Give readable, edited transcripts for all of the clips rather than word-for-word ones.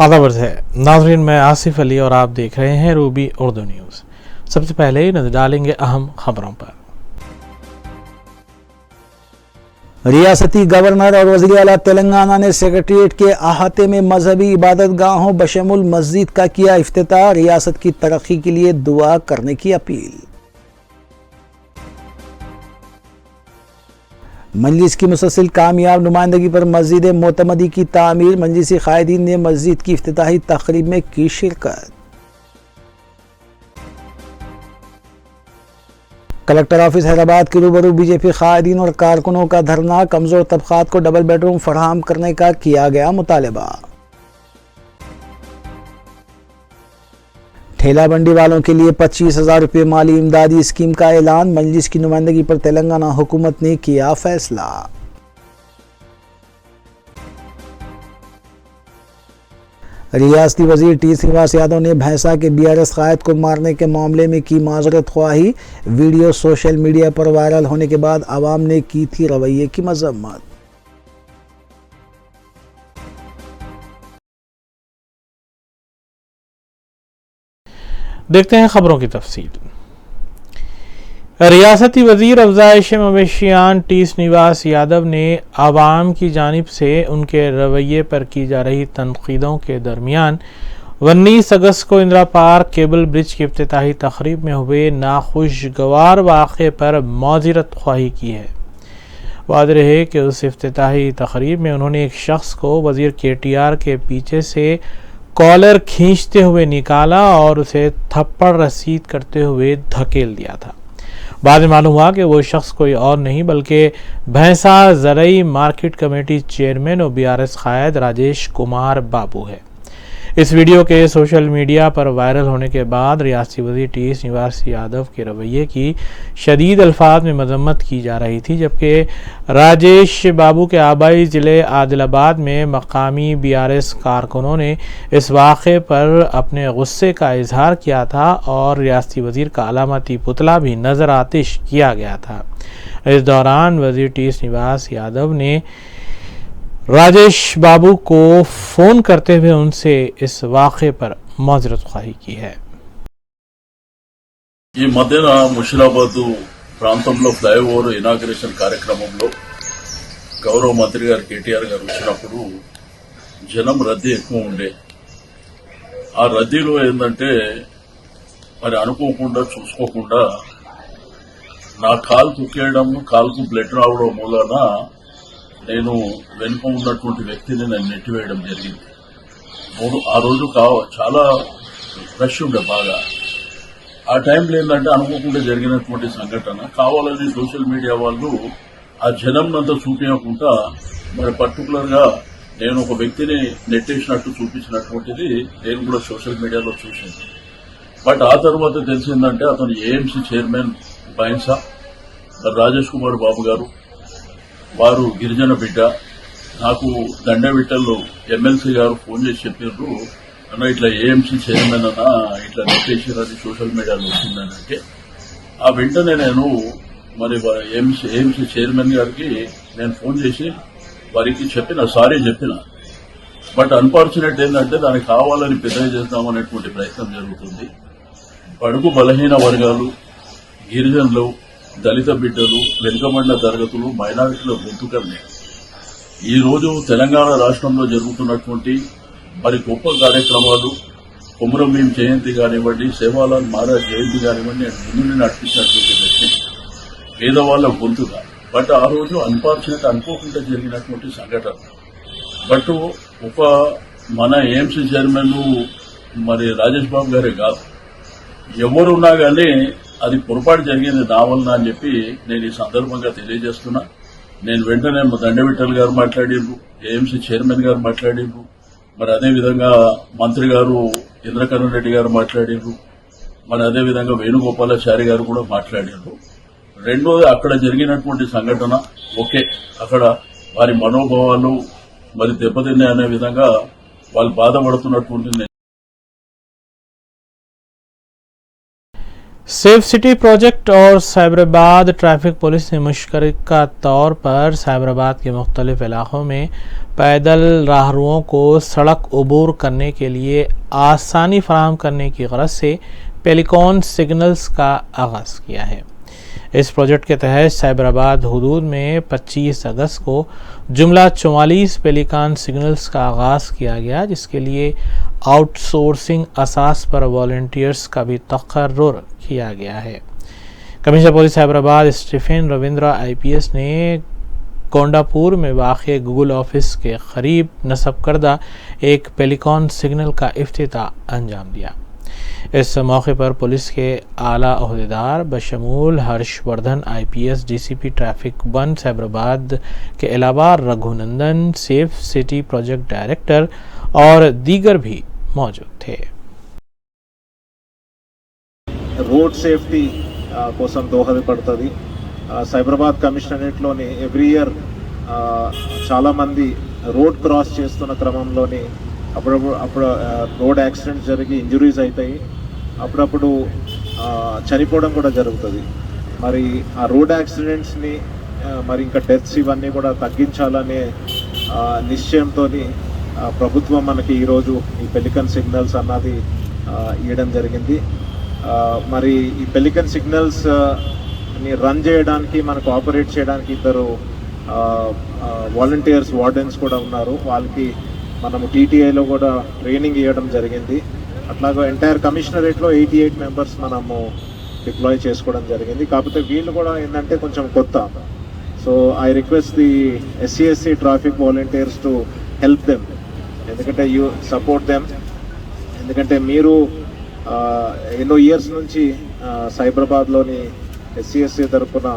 आदाब है नाज़रीन, मैं आसिफ अली और आप देख रहे हैं रूबी उर्दू न्यूज़। सबसे पहले ही नजर डालेंगे अहम खबरों पर। रियासती गवर्नर और वज़ीर आला तेलंगाना ने सेक्रेटेरिएट के अहाते में मजहबी इबादत गाहों बशमुल मस्जिद का किया इफ्तिताह। रियासत की तरक्की के लिए दुआ करने की अपील। मजलिस की मुसलसल कामयाब नुमाइंदगी पर मस्जिद मोतमदी की तामीर। मजलिसी कायदीन ने मस्जिद की इफ्तिताही तकरीब में की शिरकत। कलेक्टर ऑफिस हैदराबाद के रूबरू बीजेपी कायदीन और कारकुनों का धरना। कमजोर तबकात को डबल बेडरूम फराहम करने का किया गया मुतालबा। ठेला बंडी वालों के लिए 25,000 रुपये माली इमदादी स्कीम का ऐलान। मजलिस की नुमाइंदगी पर तेलंगाना हुकूमत ने किया फैसला। रियासती वजीर टी श्रीनिवास यादव ने भैंसा के बीआरएस कायद को मारने के मामले में की माजरत ख्वाही। वीडियो सोशल मीडिया पर वायरल होने के बाद आवाम ने की थी रवैये की मजम्मत। देखते हैं खबरों की तफसील। रियासती वजीर अफजाइश मवेशियान टी श्रीनिवास यादव ने आवाम की जानिब से उनके रवैये पर की जा रही तनकीदों के दरमियान 19 अगस्त को इंदिरा पार्क केबल ब्रिज की इफ्तिताही तकरीब में हुए नाखुशगवार वाक़े पर मौज़रत ख्वाही की है। वाज़ेह है कि उस इफ्तिताही तकरीब में उन्होंने एक शख्स को वजीर KTR के पीछे से कॉलर खींचते हुए निकाला और उसे थप्पड़ रसीद करते हुए धकेल दिया था। बाद में मालूम हुआ कि वो शख्स कोई और नहीं बल्कि भैंसा ज़रई मार्केट कमेटी चेयरमैन और BRS कायद राजेश कुमार बाबू है। इस वीडियो के सोशल मीडिया पर वायरल होने के बाद रियासती वज़ीर टी श्रीनिवास यादव के रवैये की शदीद अल्फाज में मजम्मत की जा रही थी, जबकि राजेश बाबू के आबाई ज़िले आदिलाबाद में मकामी BRS कारकुनों ने इस वाक़े पर अपने गुस्से का इजहार किया था और रियासती वज़ीर का अलामती पुतला भी नज़र आतिश किया गया था। इस दौरान वज़ीर टी श्रीनिवास यादव ने राजेश बाबू को फोन करते हुए उनसे इस वाक़े पर मौज़रत ख्वाही की है। ఈ మధ్యన ముషిరాబాద్ ప్రాంతంలో ఫ్లైఓవర్ ఇనాగ్రేషన్ కార్యక్రమంలో గౌరవ మంత్రి గారు KTR గారు వచ్చినప్పుడు జనం రద్దీ ఎక్కువ ఉండే ఆ రద్దీలో ఏందంటే మరి అనుకోకుండా చూసుకోకుండా నా కాలు తొక్కేయడం కాలుకు బ్లడ్ రావడం మూలన నేను వెనుక ఉన్నటువంటి వ్యక్తిని నేను నెట్టివేయడం జరిగింది। ఆ రోజు చాలా రష్ ఉండే బాగా। ఆ టైంలో ఏంటంటే అనుకోకుండా జరిగినటువంటి సంఘటన కావాలని సోషల్ మీడియా వాళ్ళు ఆ జనంనంతా చూపించకుండా మరి పర్టికులర్ గా నేను ఒక వ్యక్తిని నెట్టేసినట్టు చూపించినటువంటిది నేను కూడా సోషల్ మీడియాలో చూశాను। బట్ ఆ తర్వాత తెలిసిందంటే అతను AMC చైర్మన్ బైన్సా రాజేష్ కుమార్ బాబు గారు, వారు గిరిజన బిడ్డ। నాకు దండవిట్టల్లో MLC గారు ఫోన్ చేసి చెప్పారు, అన్న ఇట్లా AMC చైర్మన్ అన్న ఇట్లా నెట్టేసారని సోషల్ మీడియాలో వచ్చిందనంటే ఆ వెంటనే నేను మరి AMC చైర్మన్ గారికి నేను ఫోన్ చేసి వారికి చెప్పిన సారీ చెప్పిన। బట్ అన్ఫార్చునేట్ ఏంటంటే దానికి కావాలని పెద్దగా చేద్దామనేటువంటి ప్రయత్నం జరుగుతుంది। బడుగు బలహీన వర్గాలు, గిరిజనులు, దళిత బిడ్డలు, వెనుకబడిన తరగతులు, మైనారిటీల గొంతుకల్ని ఈ రోజు తెలంగాణ రాష్ట్రంలో జరుగుతున్నటువంటి మరి గొప్ప కార్యక్రమాలు, కొమురం భీం జయంతి కానివ్వండి, సేవాలాల్ మహారాజ్ జయంతి కానివ్వండి, ముందు నడిపించినటువంటి వ్యక్తి పేదవాళ్ల గొంతుగా। బట్ ఆ రోజు అన్ఫార్చునేట్ అనుకోకుండా జరిగినటువంటి సంఘటన। బట్ ఒక మన AMC చైర్మన్ మరి రాజేష్ బాబు గారే కాదు, ఎవరున్నా కానీ అది పొరపాటు జరిగింది నా వలన అని చెప్పి నేను ఈ సందర్భంగా తెలియజేస్తున్నా। నేను వెంటనే దండవిట్టల్ గారు మాట్లాడిండ్రు, AMC చైర్మన్ గారు మాట్లాడిండ్రు, మరి అదేవిధంగా మంత్రి గారు ఇంద్రకరణ్ రెడ్డి గారు మాట్లాడిండ్రు, మరి అదేవిధంగా వేణుగోపాలాచారి గారు కూడా మాట్లాడిండ్రు। రెండోది అక్కడ జరిగినటువంటి సంఘటన ఓకే, అక్కడ వారి మనోభావాలు మరి దెబ్బతిన్నాయి అనే విధంగా వాళ్ళు బాధపడుతున్నటువంటి सेफ सिटी प्रोजेक्ट और साइबराबाद ट्रैफिक पुलिस ने मुश्तरका तौर पर साइबराबाद के मुख्तलिफ इलाकों में पैदल राहरुओं को सड़क अबूर करने के लिए आसानी फराहम करने की गरज से पेलिकॉन सिग्नल्स का आगाज़ किया है। इस प्रोजेक्ट के तहत साइबराबाद हुदूद में 25 अगस्त को जुमला 44 पेलिकॉन सिग्नल्स का आगाज़ किया गया, जिसके लिए आउटसोर्सिंग असास पर वॉलंटियर्स का भी तकर्रुर किया गया है। Commissioner police Cyberabad Stephen Ravindra IPS ने कोंडापुर में वाक़ गूगल ऑफिस के करीब नस्ब करदा एक पेलिकॉन सिग्नल का इफ्तिताह अंजाम दिया। इस मौके पर पुलिस के आला ओहदेदार बशमूल Harshvardhan IPS DCP traffic 1 Cyberabad के अलावा Raghunandan safe city project director और दीगर भी मौजूद थे। రోడ్ సేఫ్టీ కోసం దోహదపడుతుంది. సైబరాబాద్ కమిషనరేట్లోని ఎవ్రీ ఇయర్ చాలామంది రోడ్ క్రాస్ చేస్తున్న క్రమంలోని అప్పుడు రోడ్ యాక్సిడెంట్స్ జరిగి ఇంజురీస్ అవుతాయి, అప్పుడప్పుడు చనిపోవడం కూడా జరుగుతుంది. మరి ఆ రోడ్ యాక్సిడెంట్స్ని మరి ఇంకా డెత్స్ ఇవన్నీ కూడా తగ్గించాలనే నిశ్చయంతో ప్రభుత్వం మనకి ఈరోజు ఈ పెలికన్ సిగ్నల్స్ అన్నది ఇవ్వడం జరిగింది. మరి ఈ పెలికన్ సిగ్నల్స్ ని రన్ చేయడానికి మనకు ఆపరేట్ చేయడానికి ఇద్దరు వాలంటీర్స్ వార్డెన్స్ కూడా ఉన్నారు. వాళ్ళకి మనము TTIలో కూడా ట్రైనింగ్ ఇవ్వడం జరిగింది. అట్లాగే ఎంటైర్ కమిషనరేట్లో 88 మెంబర్స్ మనము డిప్లాయ్ చేసుకోవడం జరిగింది. కాకపోతే వీళ్ళు కూడా ఏంటంటే కొంచెం కొత్త. So I request the SCSC traffic volunteers to help them, ఎందుకంటే యూ సపోర్ట్ దెమ్. ఎందుకంటే మీరు ఎన్నో ఇయర్స్ నుంచి సైబరాబాద్లోని SCSC తరఫున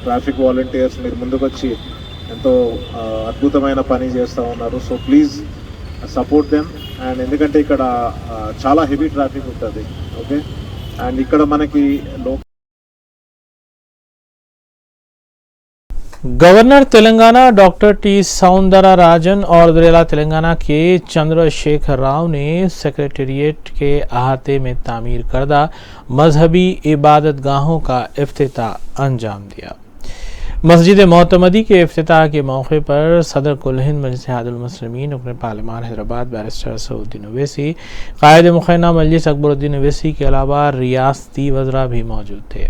ట్రాఫిక్ వాలంటీర్స్ మీరు ముందుకొచ్చి ఎంతో అద్భుతమైన పని చేస్తూ ఉన్నారు. So please support them. And ఎందుకంటే ఇక్కడ చాలా హెవీ ట్రాఫిక్ ఉంటుంది. ఓకే, అండ్ ఇక్కడ మనకి governor Telangana doctor T Soundararajan और जिला तेलंगाना के चंद्रशेखर राव ने सेक्रेटेरिएट के अहाते में तामीर करदा मजहबी इबादत गाहों का इफ्तिताह अंजाम दिया। मस्जिद मोतमदी के इफ्तिताह के मौके पर सदर कुल हिंद मजलिस इत्तेहादुल मुस्लिमीन रुकन पार्लिमान हैदराबाद बैरिस्टर असदुद्दीन ओवैसी, कायद मुखैना मजलिस अकबरुद्दीन ओवैसी के अलावा रियासती वज़रा भी मौजूद थे।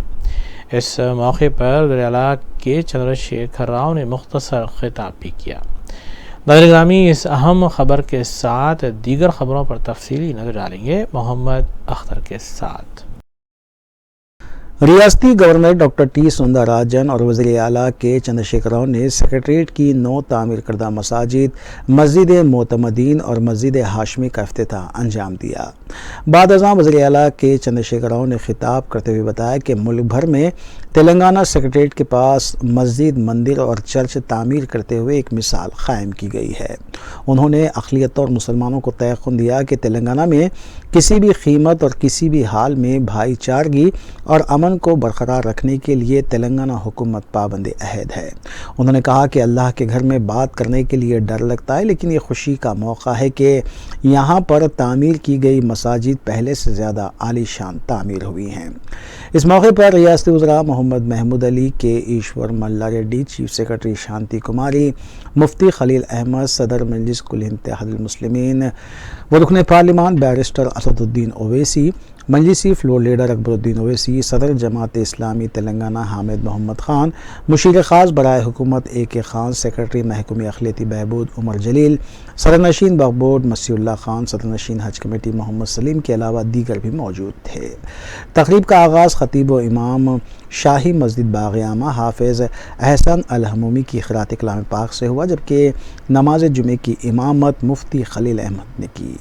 इस मौके पर वज़ीर-ए-आला के चंद्रशेखर राव ने मुख्तसर खिताब भी किया। नाज़रीन, इस अहम खबर के साथ दीगर खबरों पर तफसीली नजर डालेंगे मोहम्मद अख्तर के साथ। रियासती गवर्नर डॉक्टर T सौंदरराजन और वज़ीर आला के चंद्रशेखर राव ने सेक्रेटरीट की 9 तामीर करदा मसाजिद, मस्जिद मोतमदीन और मस्जिद हाशमी का इफ्तिताह अंजाम दिया। बाद अज़ां वज़ीर आला के चंद्रशेखर राव ने खिताब करते हुए बताया कि मुल्क भर में तेलंगाना सेक्रेटरीट के पास मस्जिद, मंदिर और चर्च तामीर करते हुए एक मिसाल कायम की गई है। उन्होंने अक़लियत और मुसलमानों को तयक़ुन दिया कि तेलंगाना में किसी भी कीमत और किसी भी हाल में भाईचारगी और अमन को बरकरार रखने के लिए तेलंगाना हुकूमत पाबंद अहद है। उन्होंने कहा कि अल्लाह के घर में बात करने के लिए डर लगता है, लेकिन ये खुशी का मौका है कि यहाँ पर तामीर की गई मसाजिद पहले से ज़्यादा आलीशान तामीर हुई हैं। इस मौके पर रियासती वज़रा Mohammad Mahmood Ali, K Eshwar Malla Reddy, chief secretary Shanti Kumari, मुफ्ती खलील अहमद, सदर मजलिस कुल हिंद इत्तेहादुल मुस्लिमीन व रुकन पार्लिमान बैरिस्टर असदुद्दीन ओवैसी, मजलिसी फ्लोर लीडर अकबरुद्दीन ओवैसी, सदर जमात इस्लामी तेलंगाना हामिद मोहम्मद ख़ान, मुशीर ख़ास बराए हुकूमत AK ख़ान, सेक्रेटरी महकमे अखिलती बहबूद उमर जलील, सदरनशीन वक्फ बोर्ड मसीउल्लाह ख़ान, सदरनशीन हज कमेटी मोहम्मद सलीम के अलावा दीगर भी मौजूद थे। तकरीब का आगाज़ खतीब व इमाम शाही मस्जिद बाग़-ए-आमा हाफिज़ अहसन अल-हमूमी की क़िराअत कलाम पाक से हुआ, जबकि नमाज जुमे की इमामत मुफ्ती खलील अहमद ने की।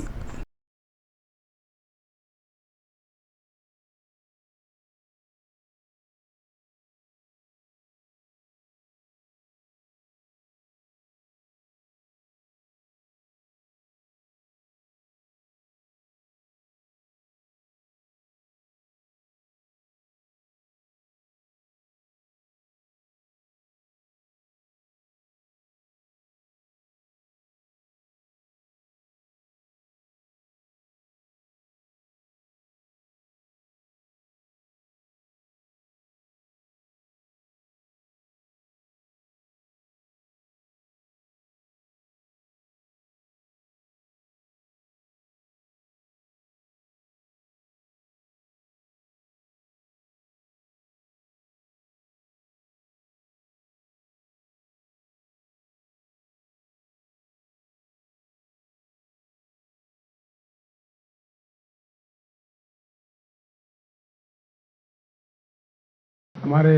हमारे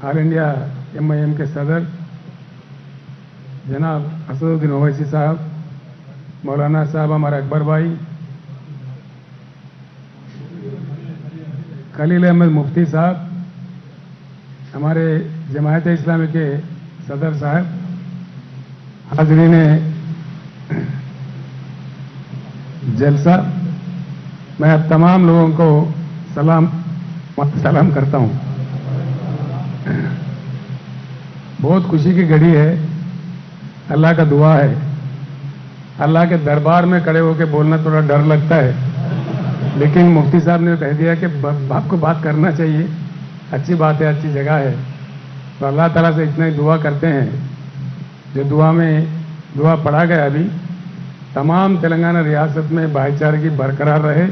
ऑल इंडिया MIM के सदर जनाब असदुद्दीन ओवैसी साहब, मौलाना साहब हमारे अकबर भाई, खलील अहमद मुफ्ती साहब, हमारे जमायत इस्लामी के सदर साहब, हाज़रीन जलसा, मैं अब तमाम लोगों को सलाम करता हूं। बहुत खुशी की घड़ी है, अल्लाह का दुआ है। अल्लाह के दरबार में खड़े होकर बोलना थोड़ा डर लगता है, लेकिन मुफ्ती साहब ने कह दिया कि बाप को बात करना चाहिए, अच्छी बात है, अच्छी जगह है। तो अल्लाह ताला से इतना ही दुआ करते हैं, जो दुआ पढ़ा गया अभी, तमाम तेलंगाना रियासत में भाईचारगी बरकरार रहे,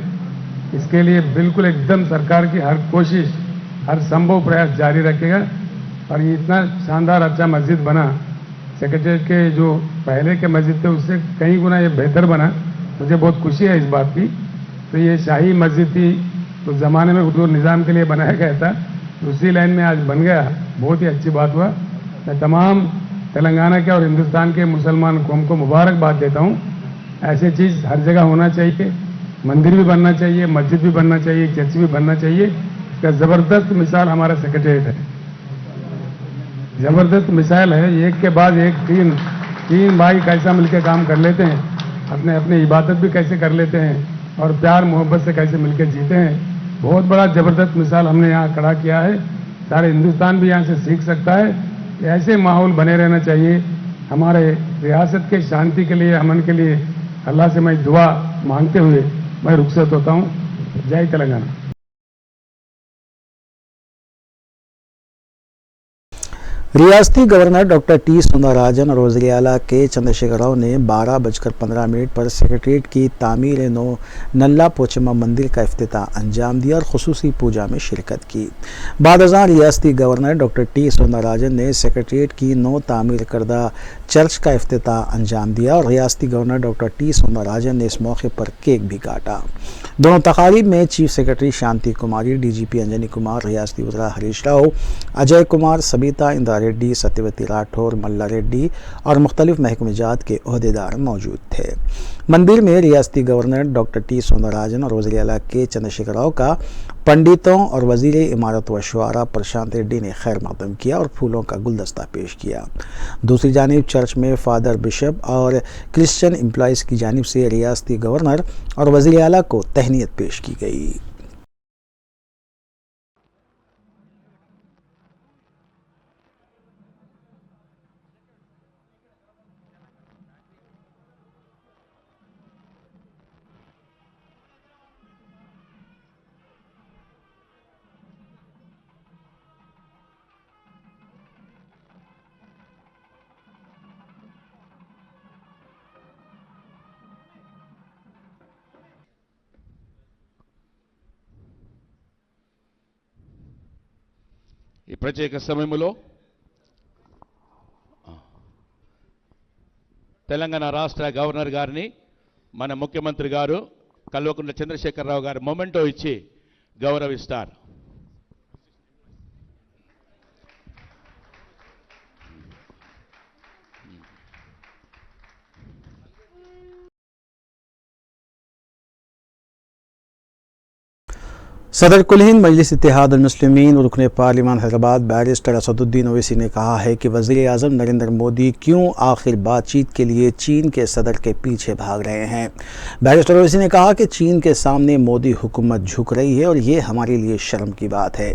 इसके लिए बिल्कुल एकदम सरकार की हर कोशिश, हर संभव प्रयास जारी रखेगा। और ये इतना शानदार अच्छा मस्जिद बना, सेक्रेटरीट के जो पहले के मस्जिद थे उससे कई गुना ये बेहतर बना, मुझे बहुत खुशी है इस बात की। तो ये शाही मस्जिद थी, तो ज़माने में हुजूर निज़ाम के लिए बनाया गया था, उसी लाइन में आज बन गया, बहुत ही अच्छी बात हुआ। मैं तमाम तेलंगाना के और हिंदुस्तान के मुसलमान कौम को मुबारकबाद देता हूँ। ऐसी चीज़ हर जगह होना चाहिए, मंदिर भी बनना चाहिए, मस्जिद भी बनना चाहिए, चर्च भी बनना चाहिए। इसका ज़बरदस्त मिसाल हमारा सेक्रेटरीट है, ज़बरदस्त मिसाल है। एक के बाद एक तीन भाई कैसा मिलकर काम कर लेते हैं, अपने इबादत भी कैसे कर लेते हैं, और प्यार मोहब्बत से कैसे मिलकर जीते हैं। बहुत बड़ा ज़बरदस्त मिसाल हमने यहाँ खड़ा किया है, सारे हिंदुस्तान भी यहाँ से सीख सकता है। ऐसे माहौल बने रहना चाहिए हमारे रियासत के शांति के लिए, अमन के लिए। अल्लाह से मैं दुआ मांगते हुए मैं रुखसत होता हूँ। जय तेलंगाना। रियासती गवर्नर डॉक्टर टी सुंदरराजन और वज़ीर आला के चंद्रशेखर राव ने 12:15 पर सेक्रेटरीट की तामीर नो नल्ला पोचम्मा मंदिर का इफ्तिताह अंजाम दिया और खुसूसी पूजा में शिरकत की। बाद अज़ां रियासती गवर्नर डॉक्टर टी सुंदरराजन ने सेक्रेटरीट की नो तामीर करदा चर्च का इफ्तिताह अंजाम दिया और रियासती गवर्नर डॉक्टर टी सुंदरराजन ने इस मौके पर केक भी काटा। दोनों तकारीब में चीफ सेक्रेटरी शांति कुमारी, DGP अंजनी कुमार, रियासती वज़रा हरीश राव, अजय कुमार, सबिता इंदिरा रेड्डी, सत्यवती राठौर, मल्ला रेड्डी और मुख्तलिफ महकमेजात के ओहदेदार मौजूद थे। मंदिर में रियासती गवर्नर डॉक्टर टी सुंदरराजन और वज़ीर आला के चंद्रशेखर राव का पंडितों और वज़ीर इमारत व शुआरा प्रशांत रेड्डी ने खैर मकदम किया और फूलों का गुलदस्ता पेश किया। दूसरी जानिब चर्च में फादर बिशप और क्रिश्चियन एम्प्लॉइज़ की जानिब से रियासती गवर्नर और वज़ीर आला को तहनीत पेश की गई। ఈ ప్రత్యేక సమయంలో తెలంగాణ రాష్ట్ర గవర్నర్ గారిని మన ముఖ్యమంత్రి గారు కల్వకుంట్ల చంద్రశేఖరరావు గారు మొమెంటో ఇచ్చి గౌరవిస్తారు. सदर कुल हिंद मजलिस इत्तेहाद अल मुस्लिमीन और रुकन पार्लिमान हैदराबाद बैरिस्टर असदुद्दीन ओवैसी ने कहा है कि वज़ीर आज़म नरेंद्र मोदी क्यों आखिर बातचीत के लिए चीन के सदर के पीछे भाग रहे हैं। बैरिस्टर ओवैसी ने कहा कि चीन के सामने मोदी हुकूमत झुक रही है और ये हमारे लिए शर्म की बात है।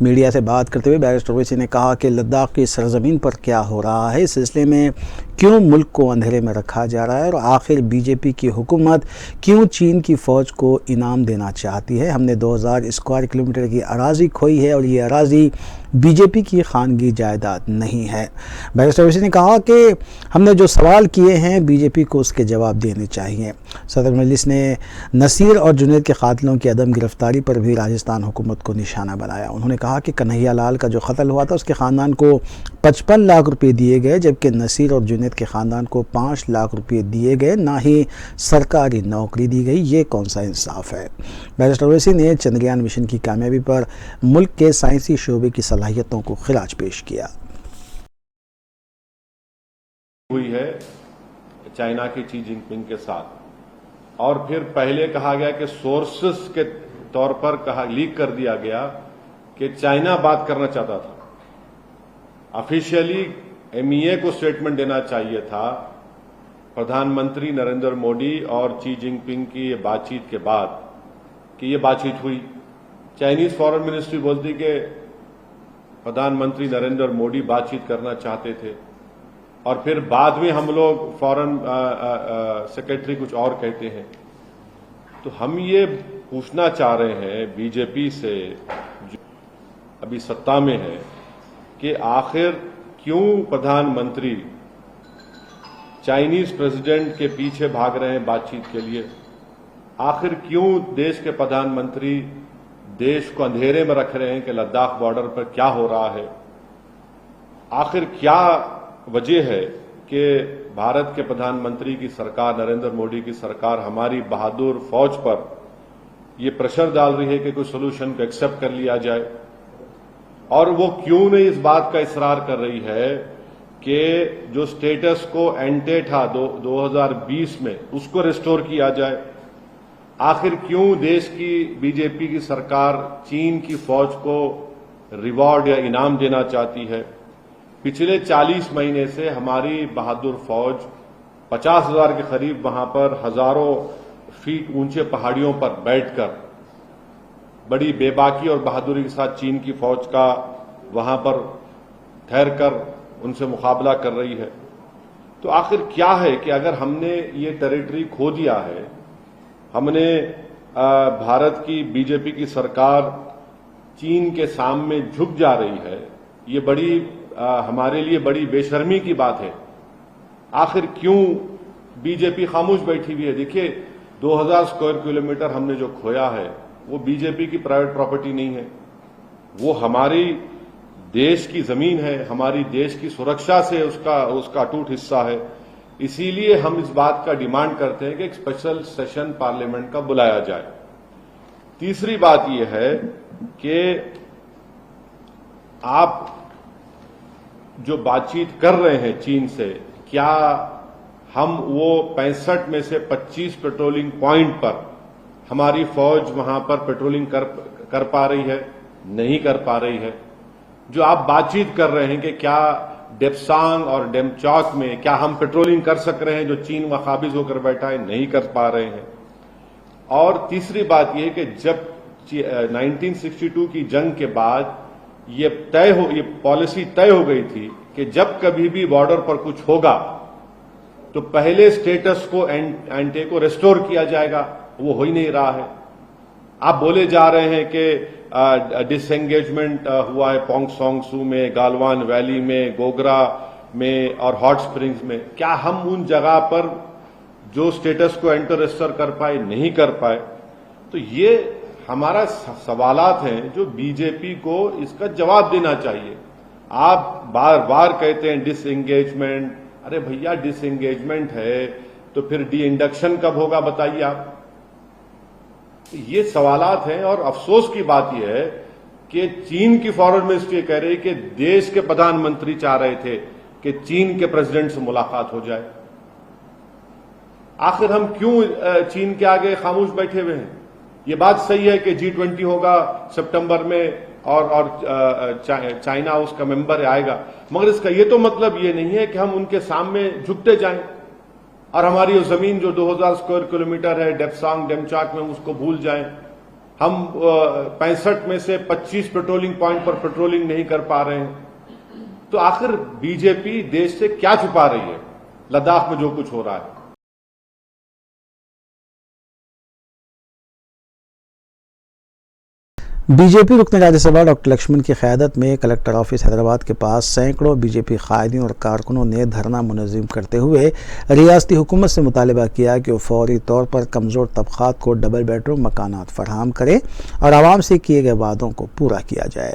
मीडिया से बात करते हुए बैरिस्टर ओवैसी ने कहा कि लद्दाख की सरजमीन पर क्या हो रहा है, इस सिलसिले में क्यों मुल्क को अंधेरे में रखा जा रहा है और आखिर बीजेपी की हुकूमत क्यों चीन की फ़ौज को इनाम देना चाहती है। हमने 2000 स्क्वायर किलोमीटर की अराज़ी खोई है और ये अराज़ी बीजेपी की खानगी जायदाद नहीं है। बैरिस्टर ओवैसी ने कहा कि हमने जो सवाल किए हैं बीजेपी को उसके जवाब देने चाहिए। सदर मजलिस ने नसीर और जुनैद के कातिलों की अदम गिरफ्तारी पर भी राजस्थान हुकूमत को निशाना बनाया। उन्होंने कहा कि कन्हैया लाल का जो कत्ल हुआ था उसके ख़ानदान को 55 लाख रुपये दिए गए, जबकि नसीर और जुनैद के ख़ानदान को 5 लाख रुपये दिए गए, ना ही सरकारी नौकरी दी गई। ये कौन सा इंसाफ है। बैरिस्टर ओवैसी ने चंद्रयान मिशन की कामयाबी पर मुल्क के साइंसी शोबे की सलाहियतों को खिराज पेश किया। हुई है चाइना की शी जिनपिंग के साथ, और फिर पहले कहा गया कि सोर्सेस के तौर पर लीक कर दिया गया कि चाइना बात करना चाहता था। ऑफिशियली MEA को स्टेटमेंट देना चाहिए था प्रधानमंत्री नरेंद्र मोदी और शी जिनपिंग की ये बातचीत के बाद कि ये बातचीत हुई। चाइनीज फॉरेन मिनिस्ट्री बोलती कि प्रधानमंत्री नरेंद्र मोदी बातचीत करना चाहते थे, और फिर बाद में हम लोग फॉरेन सेक्रेटरी कुछ और कहते हैं। तो हम ये पूछना चाह रहे हैं बीजेपी से जो अभी सत्ता में है कि आखिर क्यों प्रधानमंत्री चाइनीज प्रेसिडेंट के पीछे भाग रहे हैं बातचीत के लिए। आखिर क्यों देश के प्रधानमंत्री देश को अंधेरे में रख रहे हैं कि लद्दाख बॉर्डर पर क्या हो रहा है। आखिर क्या वजह है कि भारत के प्रधानमंत्री की सरकार, नरेंद्र मोदी की सरकार हमारी बहादुर फौज पर यह प्रेशर डाल रही है कि कोई सोल्यूशन को एक्सेप्ट कर लिया जाए, और वो क्यों नहीं इस बात का इसरार कर रही है कि जो स्टेटस को एंटे था 2020 में उसको रिस्टोर किया जाए। आखिर क्यों देश की बीजेपी की सरकार चीन की फौज को रिवॉर्ड या इनाम देना चाहती है। पिछले 40 महीने से हमारी बहादुर फौज 50,000 के करीब वहां पर हजारों फीट ऊंचे पहाड़ियों पर बैठकर बड़ी बेबाकी और बहादुरी के साथ चीन की फौज का वहां पर ठहरकर उनसे मुकाबला कर रही है। तो आखिर क्या है कि अगर हमने ये टेरिटरी खो दिया है, हमने भारत की बीजेपी की सरकार चीन के सामने झुक जा रही है, ये बड़ी हमारे लिए बड़ी बेशर्मी की बात है। आखिर क्यों बीजेपी खामोश बैठी हुई है। देखिए 2000 स्क्वायर किलोमीटर हमने जो खोया है वो बीजेपी की प्राइवेट प्रॉपर्टी नहीं है, वो हमारी देश की जमीन है, हमारी देश की सुरक्षा से उसका अटूट हिस्सा है। इसीलिए हम इस बात का डिमांड करते हैं कि एक स्पेशल सेशन पार्लियामेंट का बुलाया जाए। तीसरी बात यह है कि आप जो बातचीत कर रहे हैं चीन से, क्या हम वो 65 में से 25 पेट्रोलिंग पॉइंट पर हमारी फौज वहां पर पेट्रोलिंग कर पा रही है? नहीं कर पा रही है। जो आप बातचीत कर रहे हैं कि क्या डेप्सांग और डेमचौक में क्या हम पेट्रोलिंग कर सक रहे हैं, जो चीन वहां काबिज होकर बैठा है, नहीं कर पा रहे हैं। और तीसरी बात यह कि जब 1962 की जंग के बाद ये पॉलिसी तय हो गई थी कि जब कभी भी बॉर्डर पर कुछ होगा तो पहले स्टेटस को एंटे को रिस्टोर किया जाएगा, वो हो ही नहीं रहा है। आप बोले जा रहे हैं कि डिसएंगेजमेंट हुआ है पोंग सोंग सू में, गालवान वैली में, गोगरा में और हॉट स्प्रिंग्स में। क्या हम उन जगह पर जो स्टेटस को एंटर रिस्टोर कर पाए, नहीं कर पाए? तो ये हमारा सवालात हैं जो बीजेपी को इसका जवाब देना चाहिए। आप बार बार कहते हैं डिसएंगेजमेंट, अरे भैया डिसएंगेजमेंट है तो फिर डी इंडक्शन कब होगा बताइए आप। ये सवालात हैं, और अफसोस की बात यह है कि चीन की फॉरेन मिनिस्ट्री कह रही कि देश के प्रधानमंत्री चाह रहे थे कि चीन के प्रेसिडेंट से मुलाकात हो जाए। आखिर हम क्यों चीन के आगे खामोश बैठे हुए हैं? ये बात सही है कि G20 होगा सितंबर में और चाइना उसका मेंबर आएगा, मगर इसका ये तो मतलब ये नहीं है कि हम उनके सामने झुकते जाएं और हमारी जमीन जो 2000 स्क्वायर किलोमीटर है डेप्सांग डेमचाक में उसको भूल जाएं। हम 65 में से 25 पेट्रोलिंग पॉइंट पर पेट्रोलिंग नहीं कर पा रहे हैं। तो आखिर बीजेपी देश से क्या छुपा रही है लद्दाख में जो कुछ हो रहा है? बीजेपी रुकन राज्यसभा डॉक्टर लक्ष्मण की क़यादत में कलेक्टर ऑफिस हैदराबाद के पास सैकड़ों बीजेपी कायदीन और कारकुनों ने धरना मुनज़्ज़म करते हुए रियासती हुकूमत से मुतालबा किया कि वो फौरी तौर पर कमज़ोर तबक़ात को डबल बेडरूम मकानात फराहम करे और आवाम से किए गए वादों को पूरा किया जाए।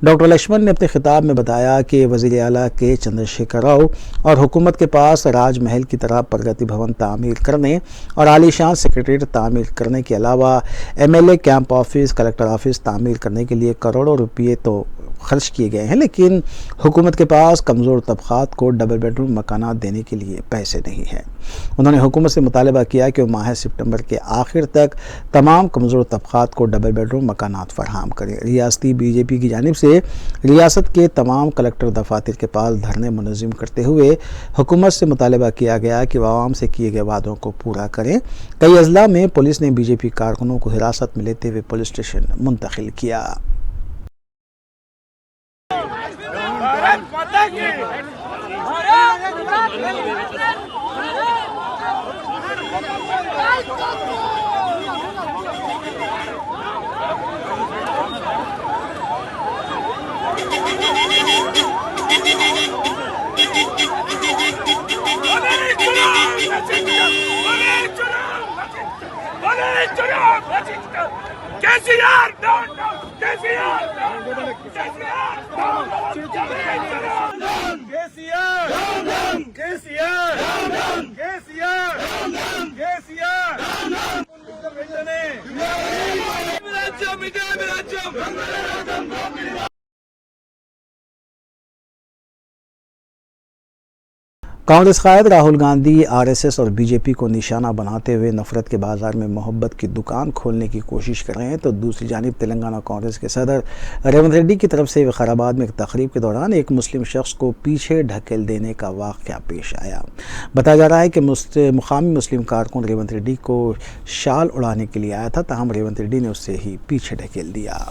डॉक्टर लक्ष्मण ने अपने खिताब में बताया कि वज़ीर आला के चंद्रशेखर राव और हुकूमत के पास राजमहल की तरह प्रगति भवन तामीर करने और आलीशान सेक्रेटरीट तामीर करने के अलावा MLA camp office, collector office तामीर करने के लिए करोड़ों रुपये तो खर्च किए गए हैं, लेकिन हुकूमत के पास कमज़ोर तबक़ात को डबल बेडरूम मकानात देने के लिए पैसे नहीं हैं। उन्होंने हुकूमत से मुतालबा किया कि वो माह सितंबर के आखिर तक तमाम कमज़ोर तबक़ात को डबल बेडरूम मकानात फराहम करें। रियासती बीजेपी की जानिब से रियासत के तमाम कलेक्टर दफातर के पास धरने मुनज़्ज़म करते हुए हुकूमत से मुतालबा किया गया कि वह आवाम से किए गए वादों को पूरा करें। कई अजला में पुलिस ने बीजेपी कारकुनों को हिरासत में लेते हुए पुलिस स्टेशन मुंतकिल किया। कांग्रेस कायद राहुल गांधी RSS और बीजेपी को निशाना बनाते हुए नफरत के बाजार में मोहब्बत की दुकान खोलने की कोशिश कर रहे हैं, तो दूसरी जानिब तेलंगाना कांग्रेस के सदर रेवंत रेड्डी की तरफ से विकाराबाद में एक तकरीब के दौरान एक मुस्लिम शख्स को पीछे ढकेल देने का वाक़या पेश आया। बताया जा रहा है कि मुकामी मुस्लिम कारकुन रेवंत रेड्डी को शाल उड़ाने के लिए आया था, ताहम रेवंत रेड्डी ने उससे ही पीछे ढकेल दिया।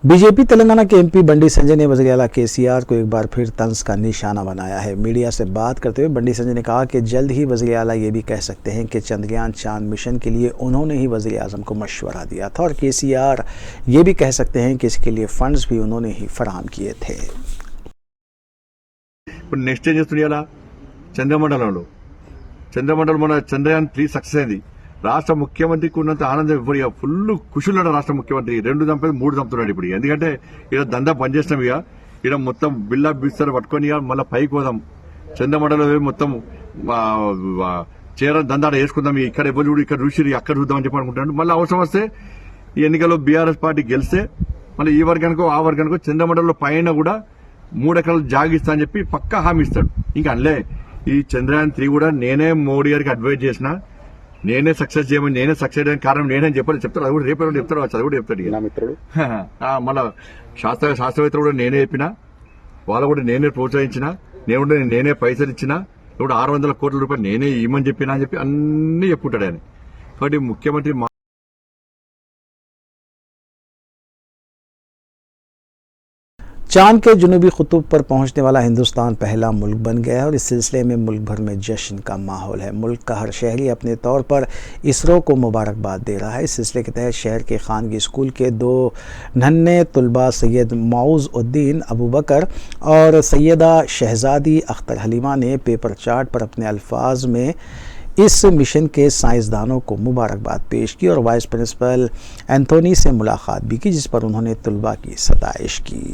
बीजेपी तेलंगाना के MP बंडी संजय ने वज़ीर आला KCR को एक बार फिर तंज का निशाना बनाया है। मीडिया से बात करते हुए बंडी संजय ने कहा कि जल्द ही वज़ीर आला ये भी कह सकते हैं कि चंद्रयान चांद मिशन के लिए उन्होंने ही वज़ीर आज़म को मशवरा दिया था, और KCR ये भी कह सकते हैं कि इसके लिए फंड्स भी उन्होंने ही फराहम किए थे। నెక్స్ట్ ఏం చేస్తుంది ఇలా చంద్రమండలంలో మన చంద్రయాన్ 3 సక్సెస్ అయింది. రాష్ట్ర ముఖ్యమంత్రికి ఉన్నంత ఆనందం ఇప్పుడు ఇక ఫుల్ కుషులున్నాడు రాష్ట్ర ముఖ్యమంత్రి. 2 చంపేది 3 చంపుతున్నాడు ఇప్పుడు. ఎందుకంటే ఇక్కడ దందా పనిచేసినాం, ఇక ఇక్కడ మొత్తం బిల్లా బిస్తర్ పట్టుకొని మళ్ళీ పైకి పోదాం, చంద్రమండలం మొత్తం చేర దందాడ వేసుకుందాం, ఇక్కడ ఎవరు చూడు ఇక్కడ చూసి అక్కడ చూద్దాం అని చెప్పి అనుకుంటున్నాడు. మళ్ళీ అవసరం వస్తే ఈ ఎన్నికల్లో BRS పార్టీ గెలిస్తే మళ్ళీ ఈ వర్గానికో ఆ వర్గానికో చంద్రమండలంలో పైన కూడా 3 ఎకరాలు జాగిస్తా అని చెప్పి పక్కా హామీ ఇస్తాడు. ఇంకా అల్లే ఈ చంద్రయాన్ 3 కూడా నేనే మోడీ గారికి అడ్వైజ్ చేసిన, నేనే సక్సెస్ చేయమని, నేనే సక్సెస్ చేయడానికి కారణం నేనే చెప్తాడు. అది కూడా రేపు చెప్తాడు, అది కూడా చెప్తాడు. మళ్ళా శాస్త్రవేత్తలు కూడా నేనే చెప్పిన, వాళ్ళు కూడా నేనే ప్రోత్సహించిన, నేనే పైసలు ఇచ్చిన, ఇప్పుడు 600 కోట్ల రూపాయలు నేనే ఇవ్వమని చెప్పినా అని చెప్పి అన్ని చెప్పుకుంటాడు ఆయన. కాబట్టి ముఖ్యమంత్రి चांद के जुनूबी कुतुब पर पहुंचने वाला हिंदुस्तान पहला मुल्क बन गया है और इस सिलसिले में मुल्क भर में जश्न का माहौल है। मुल्क का हर शहरी अपने तौर पर इसरो को मुबारकबाद दे रहा है। इस सिलसिले के तहत शहर के खानगी स्कूल के 2 नन्हे तलबा सैयद मौज़ उद्दीन अबू बकर और सैयदा शहजादी अख्तर हलीमा ने पेपर चार्ट पर अपने अल्फाज में इस मिशन के साइंसदानों को मुबारकबाद पेश की और वाइस प्रिंसिपल एंथोनी से मुलाकात भी की, जिस पर उन्होंने तलबा की सताइश की।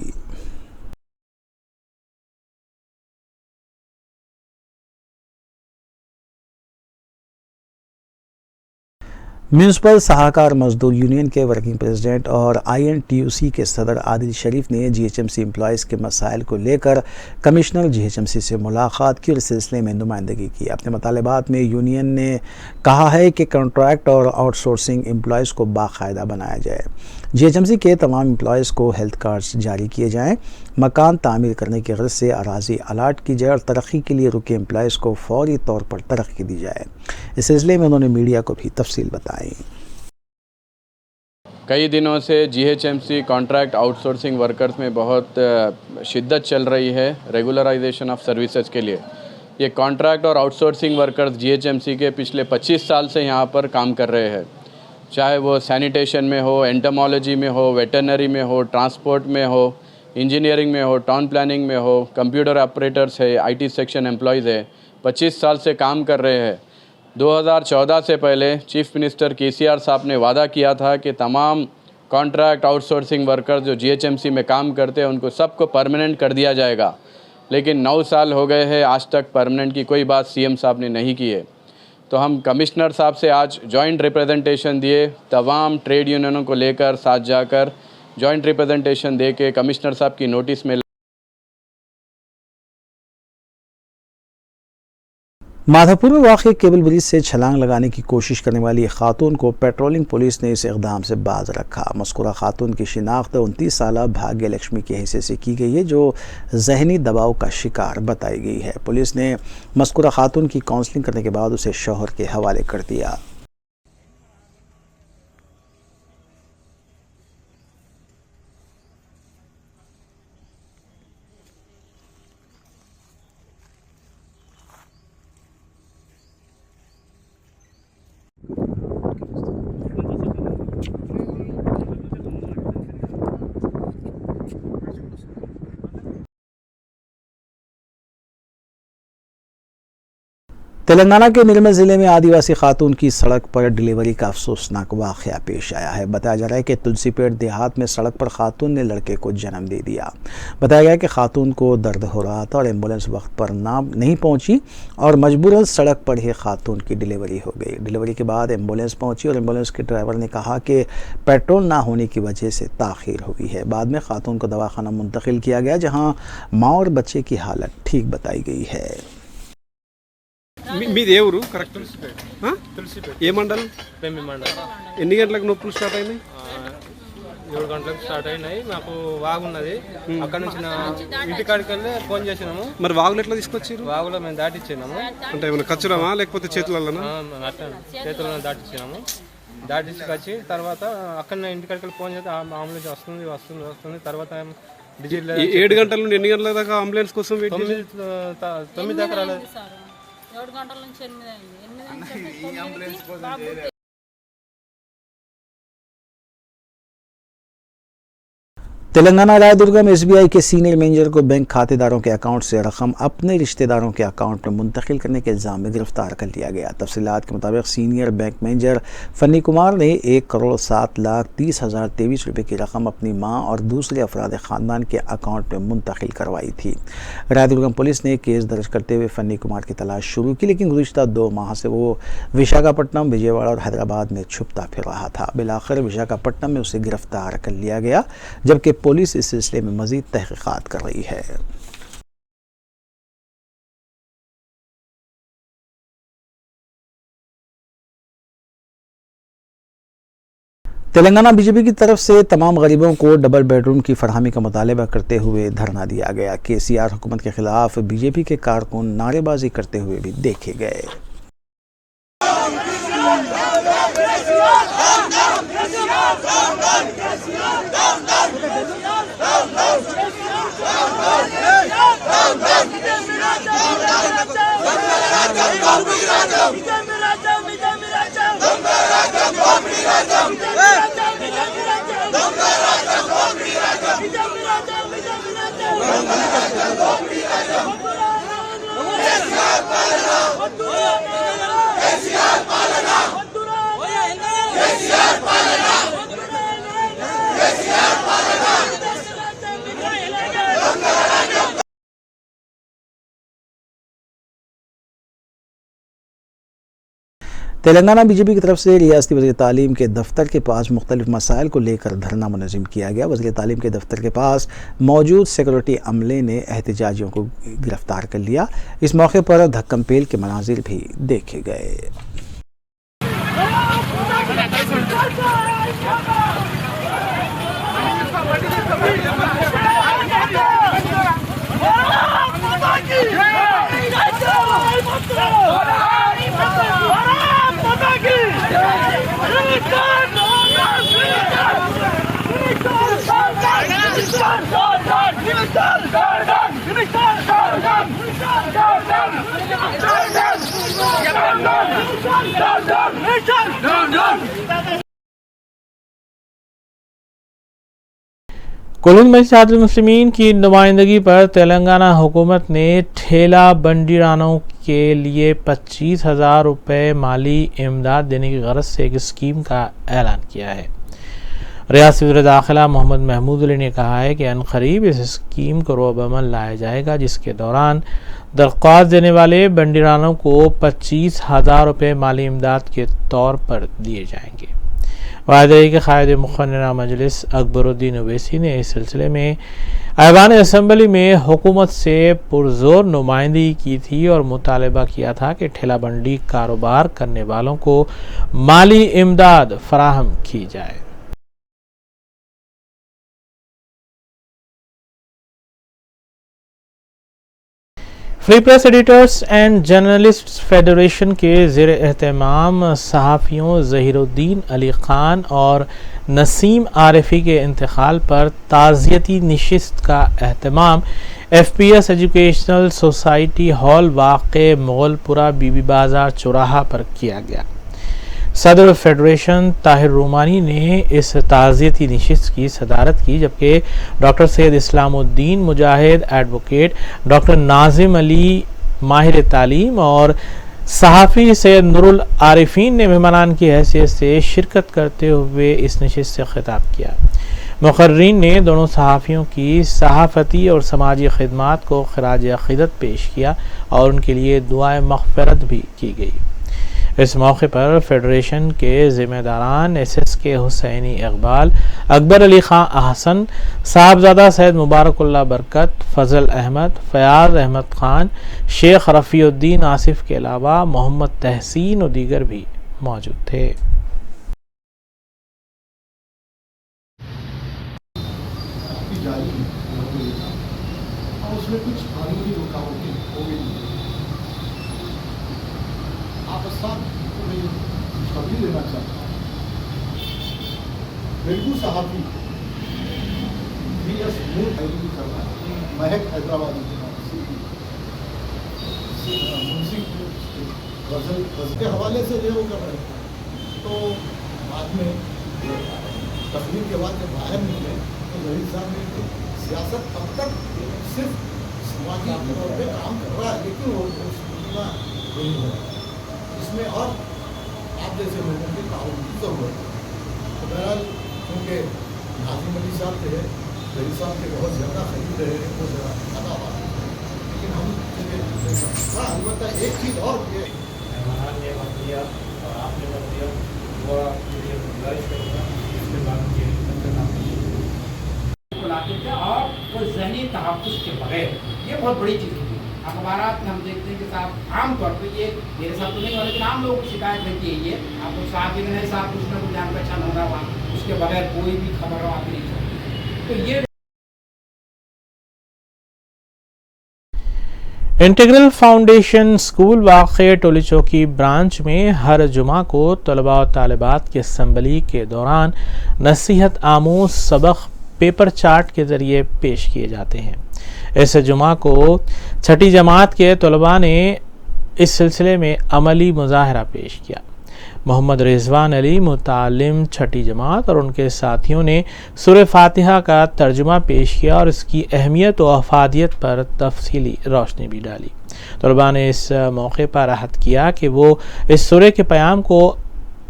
म्यूनसिपल सहाकार मजदूर यूनियन के वर्किंग प्रेसिडेंट और INTUC के सदर आदिल शरीफ ने GHMC एम्प्लॉयज़ के मसाइल को लेकर कमिश्नर GHMC से मुलाकात की और इस सिलसिले में नुमाइंदगी की। अपने मुतालबात में यूनियन ने कहा है कि कॉन्ट्रैक्ट और आउटसोर्सिंग एम्प्लॉयज़ को बाकायदा बनाया जाए। GHMC के तमाम एम्प्लॉयज़ को हेल्थ कार्ड्स जारी किए जाएँ, मकान तामीर करने की गर्ज से अराजी अलाट की जाए और तरक्की के लिए रुके एम्प्लॉयज़ को फौरी तौर पर तरक्की दी जाए। इस सिलसिले में उन्होंने मीडिया को भी तफसील बताई। कई दिनों से जीएचएमसी कॉन्ट्रैक्ट आउटसोर्सिंग वर्कर्स में बहुत शिद्दत चल रही है रेगुलराइजेशन ऑफ सर्विसेज के लिए। ये कॉन्ट्रैक्ट और आउटसोर्सिंग वर्कर्स जीएचएमसी के पिछले 25 साल से यहाँ पर काम कर रहे हैं, चाहे वो सैनिटेशन में हो, एंटोमोलॉजी में हो, वेटरनरी में हो, ट्रांसपोर्ट में हो, इंजीनियरिंग में हो, टाउन प्लानिंग में हो, कंप्यूटर ऑपरेटर्स है, आईटी सेक्शन एम्प्लॉयज़ है, 25 साल से काम कर रहे हैं। 2014 से पहले चीफ मिनिस्टर केसीआर साहब ने वादा किया था कि तमाम कॉन्ट्रैक्ट आउटसोर्सिंग वर्कर्स जो जीएचएमसी में काम करते हैं उनको सबको परमानेंट कर दिया जाएगा, लेकिन 9 साल हो गए हैं, आज तक परमानेंट की कोई बात सीएम साहब ने नहीं की है। तो हम कमिश्नर साहब से आज जॉइंट रिप्रेजेंटेशन दिए, तमाम ट्रेड यूनियनों को लेकर साथ जाकर जॉइंट रिप्रेजेंटेशन दे के कमिश्नर साहब की नोटिस में माधोपुर में वाक़ केबल ब्रिज से छलांग लगाने की कोशिश करने वाली एक खातून को पेट्रोलिंग पुलिस ने इस इक़दाम से बाज रखा। मज़कूरा खातून की शिनाख्त 29 साला भाग्य लक्ष्मी के हिस्से से की गई है, जो जहनी दबाव का शिकार बताई गई है। पुलिस ने मज़कूरा खातून की काउंसलिंग करने के बाद उसे शौहर के हवाले कर दिया। तेलंगाना के निर्मल ज़िले में आदिवासी खातून की सड़क पर डिलीवरी का अफसोसनाक वाक़या पेश आया है। बताया जा रहा है कि तुलसीपेट देहात में सड़क पर खातून ने लड़के को जन्म दे दिया। बताया गया कि खातून को दर्द हो रहा था और एम्बुलेंस वक्त पर नहीं पहुंची और मजबूरन सड़क पर ही खातून की डिलीवरी हो गई। डिलीवरी के बाद एम्बुलेंस पहुंची और एम्बुलेंस के ड्राइवर ने कहा कि पेट्रोल ना होने की वजह से ताख़ीर हुई है। बाद में खातून को दवाखाना मुंतकिल किया गया, जहाँ माँ और बच्चे की हालत ठीक बताई गई है। మీది ఏ ఊరు కరెక్ట్? తులసిపేట ఏ మండలం? పెంబి మండలం. ఎన్ని గంటలకు నొప్పులు స్టార్ట్ అయినాయి? 7 గంటలకు స్టార్ట్ అయినాయి. మాకు వాగు ఉన్నది, అక్కడ నుంచి ఇంటికాడికి వెళ్ళి ఫోన్ చేసినాము. మరి వాగులు ఎట్లా తీసుకొచ్చారు? వాగులో మేము దాటిచ్చినాము. అంటే ఏమైనా ఖర్చులమా లేకపోతే చేతులలోనా? చేతుల్లో దాటిచ్చినాము. దాటించుకొచ్చి తర్వాత అక్కడ ఇంటికాడికి వెళ్ళి ఫోన్ చేస్తే అంబులెన్స్ వస్తుంది వస్తుంది వస్తుంది. తర్వాత 7 గంటల నుండి ఎన్ని గంటల దాకా అంబులెన్స్ కోసం వెయిట్ చేసి 9 దాకా రాలేదు. 7 గంటల నుంచి 8 तेलंगाना रायदुर्गा में एसबीआई के सीनियर मैनेजर को बैंक खातेदारों के अकाउंट से रकम अपने रिश्तेदारों के अकाउंट में मुंतकिल करने के इल्ज़ाम में गिरफ्तार कर लिया गया। तफसीलात के मुताबिक सीनियर बैंक मैनेजर फन्नी कुमार ने 1,07,30,23 रुपये की रकम अपनी मां और दूसरे अफराद ख़ानदान के अकाउंट में मुंतकिल करवाई थी। रायदुर्गा पुलिस ने केस दर्ज करते हुए फन्नी कुमार की तलाश शुरू की, लेकिन गुज़िश्ता 2 माह से वो विशाखापट्टनम, विजयवाड़ा और हैदराबाद में छुपता फिर रहा था। बिलाखिर विशाखापट्टनम में उसे गिरफ्तार कर लिया गया, जबकि पुलिस इस सिलसिले में मजीद तहकीकात कर रही है। तेलंगाना बीजेपी की तरफ से तमाम गरीबों को डबल बेडरूम की फरहमी का मुतालबा करते हुए धरना दिया गया। केसीआर हुकूमत के खिलाफ बीजेपी के कारकुन नारेबाजी करते हुए भी देखे गए। तेलंगाना बीजेपी की तरफ से रियासती वज़ीर तालीम के दफ्तर के पास मुख्तलिफ मसाइल को लेकर धरना मुनज़्ज़म किया गया। वज़ीर तालीम के दफ्तर के पास मौजूद सिक्योरिटी अमले ने एहतजाजियों को गिरफ्तार कर लिया। इस मौके पर धक्कम पेल के मनाजिर भी देखे गए। Jai Hind! कुल्लू में इत्तेहादुल मुस्लिमीन की नुमाइंदगी पर तेलंगाना हुकूमत ने ठेला बंडीरानों के लिए 25,000 रुपये माली इमदाद देने की गरज से एक स्कीम का ऐलान किया है। रियासती वज़ीर दाखिला मोहम्मद महमूद अली ने कहा है कि अनकरीब इस स्कीम को रोब अमल लाया जाएगा, जिसके दौरान दरख्वास्त देने वाले बंडीरानों को 25,000 रुपये माली इमदाद के तौर पर दिए जाएंगे। वायदे के कायद मुखन्ना मजलिस अकबरुद्दीन ओवैसी ने इस सिलसिले में ऐवान असम्बली में हुकूमत से पुरजोर नुमाइंदगी की थी और मुतालबा किया था कि ठेला बंडी कारोबार करने वालों को माली इमदाद फराहम की जाए। Free press editors and journalists federation के ज़ेर एहतमाम सहाफ़ियों ज़हीरुद्दीन अली ख़ान और नसीम आरिफी के इंतकाल पर ताज़ियती नशिस्त का एहतमाम FPS एजुकेशनल सोसाइटी हॉल वाक़े मुग़लपुरा बीबी बाज़ार चौराहा पर किया गया। सदर फेडरेशन ताहिर रूमानी ने इस ताज़ियती नशिस्त की सदारत की, जबकि डॉक्टर सैयद इस्लामुद्दीन मुजाहिद, एडवोकेट डॉक्टर नाजिम अली माहिर तालीम और सहाफ़ी सैयद नूरुल आरिफीन ने मेहमानान की हैसियत से शिरकत करते हुए इस नशिस्त से खिताब किया। मुक़र्रीन ने दोनों सहाफ़ियों की सहाफ़ती और समाजी खिदमात को खराज अक़ीदत पेश किया और उनके लिए दुआए मग़फ़िरत भी की गई। इस मौके पर फेडरेशन के ज़िम्मेदारान SSK हुसैनी इकबाल, अकबर अली ख़ान अहसन, साहबजादा सैयद मुबारकुल्लाह बरकत, फ़ज़ल अहमद, फ़याज़ अहमद ख़ान, शेख रफ़ीउद्दीन आसिफ के अलावा मोहम्मद तहसीन और दीगर भी मौजूद थे। लेना चाहता हूँ बिल्कुल सहाफ़ी कर रहा है महक हैदराबाद मुंशी गजल के हवाले से जो वो कर रहे थे, तो बाद में तकलीफ के बाद जब बाहर निकले तो जहीर साहब ने सियासत अब तक सिर्फ समाजी तौर पर काम कर रहा है, लेकिन वो नहीं हो रहा इसमें और आप जैसे लोगों की ताउन की जरूरत है। तो बहरहाल क्योंकि नाज़िम अली साहब थे, जहीर साहब के बहुत ज़्यादा खरीद रहे हैं, बहुत ज़्यादा बात है, लेकिन हम हाँ अलबत्ता एक चीज़ और ये मेहमान ने वक्त दिया और आपने वक्त दिया, वो आपके गुजारिश करूँगा इसके बाद बुलाते थे और वो ज़हनी तहफ़्फ़ुज़ के बगैर, ये बहुत बड़ी चीज़ होती है। अखबारात में हम देखते हैं कि साहब आमतौर पर ये मेरे साथ तो नहीं हुआ, लेकिन आम लोगों की शिकायत रहती है ये आपको साहब ही नहीं साहब कुछ ना कुछ जान पहचान होगा वहाँ, उसके बगैर कोई भी खबर आप नहीं सकते। तो ये इंटीग्रल फाउंडेशन स्कूल वाक़े टोली चौकी ब्रांच में हर जुमा को तलबा और तालिबात के असम्बली के दौरान नसीहत आमूज़ सबक पेपर चार्ट के ज़रिए पेश किए जाते हैं। इस जुमा को छठी जमात के तलबा ने इस सिलसिले में अमली मुजाहरा पेश किया। मोहम्मद रिजवान अली मुतालिम छठी जमात और उनके साथियों ने सूरह फातिहा का तर्जुमा पेश किया और इसकी अहमियत और अफादियत पर तफसीली रोशनी भी डाली। तलबा ने इस मौके पर आहद किया कि वो इस सूरह के पैगाम को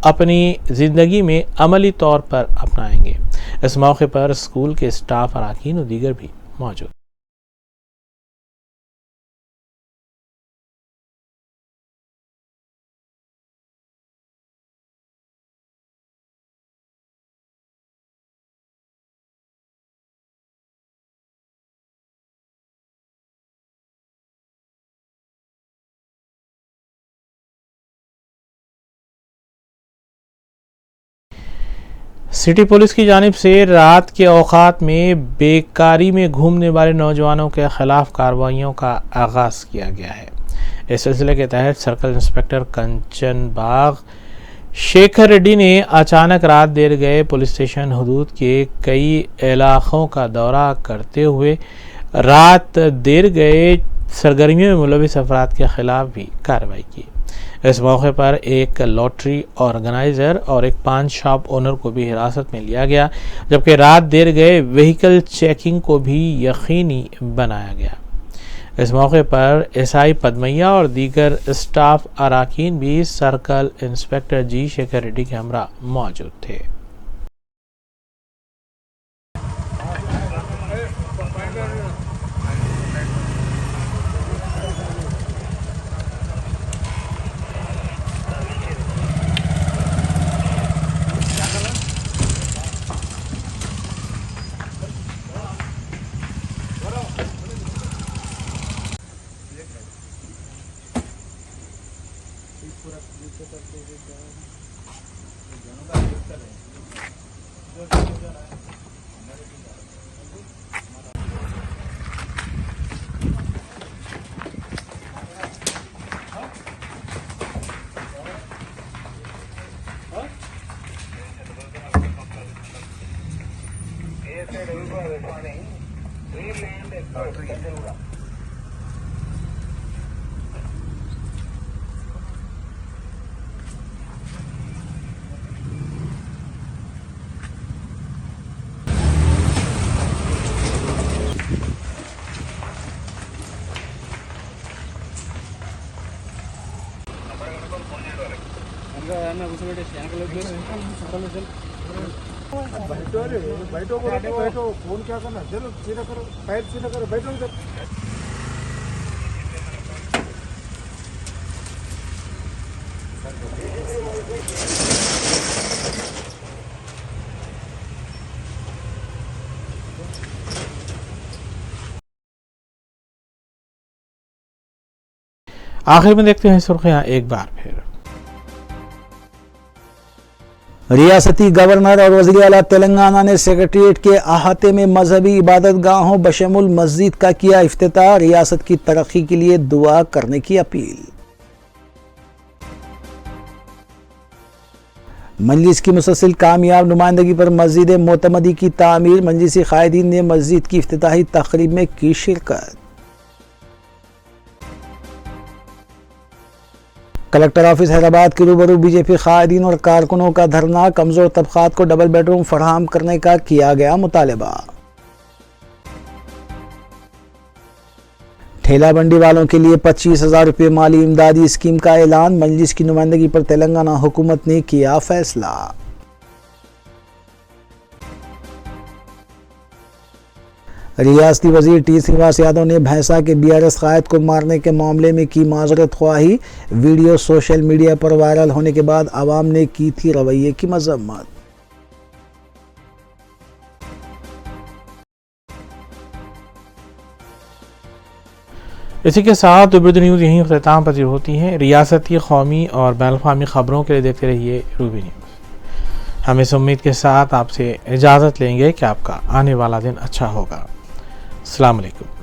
अपनी ज़िंदगी में अमली तौर पर अपनाएंगे। इस मौके पर स्कूल के स्टाफ, अरकान और दीगर भी मौजूद। सिटी पुलिस की जानिब से रात के औकात में बेकारी में घूमने वाले नौजवानों के खिलाफ कार्रवाइयों का आगाज़ किया गया है। इस सिलसिले के तहत सर्कल इंस्पेक्टर कंचन बाग शेखर रेड्डी ने अचानक रात देर गए पुलिस स्टेशन हदूद के कई इलाकों का दौरा करते हुए रात देर गए सरगर्मियों में मुलविस अफराद के खिलाफ भी कार्रवाई की। इस मौके पर एक लॉटरी ऑर्गेनाइजर और एक पान शॉप ओनर को भी हिरासत में लिया गया, जबकि रात देर गए व्हीकल चेकिंग को भी यकीनी बनाया गया। इस मौके पर एसआई पदमैया और दीगर स्टाफ अराकीन भी सर्कल इंस्पेक्टर जी शेखर रेड्डी के हमरा मौजूद थे। बैठो फोन क्या करना, चलो सीधा करो, पैर सीधा करो, बैठो इधर। आखिर में देखते हैं सुर्खियां एक बार फिर। रियासती गवर्नर और वज़ीर आला तेलंगाना ने सेक्रेटेरिएट के अहाते में मजहबी इबादत गाहों बशमुल मस्जिद का किया इफ्तिताह। रियासत की तरक्की के लिए दुआ करने की अपील। मजलिस की मुसलसल कामयाब नुमाइंदगी पर मस्जिद मोतमदी की तामीर। मजलिसी कायदीन ने मस्जिद की इफ्तिताही तकरीब में की शिरकत। कलेक्टर ऑफिस हैदराबाद के रूबरू बीजेपी कायदीन और कारकुनों का धरना। कमजोर तबकात को डबल बेडरूम फराहम करने का किया गया मुतालबा। ठेला बंडी वालों के लिए 25,000 रुपये माली इमदादी स्कीम का ऐलान। मजलिस की नुमाइंदगी पर तेलंगाना हुकूमत ने किया फैसला। रियासती वजीर टी श्रीनिवास यादव ने भैंसा के बीआरएस कायद को मारने के मामले में की माजरत ख्वाही। वीडियो सोशल मीडिया पर वायरल होने के बाद आवाम ने की थी रवैये की मजम्मत। इसी के साथ दुबर्द न्यूज़ यहीं अख्ताम पजीर होती हैं। रियासती, कौमी और बैनुल-अक़वामी खबरों के लिए देखते रहिए रूबी न्यूज़। हम इस उम्मीद के साथ आपसे इजाज़त लेंगे कि आपका आने वाला दिन अच्छा होगा। अस्सलाम वालेकुम।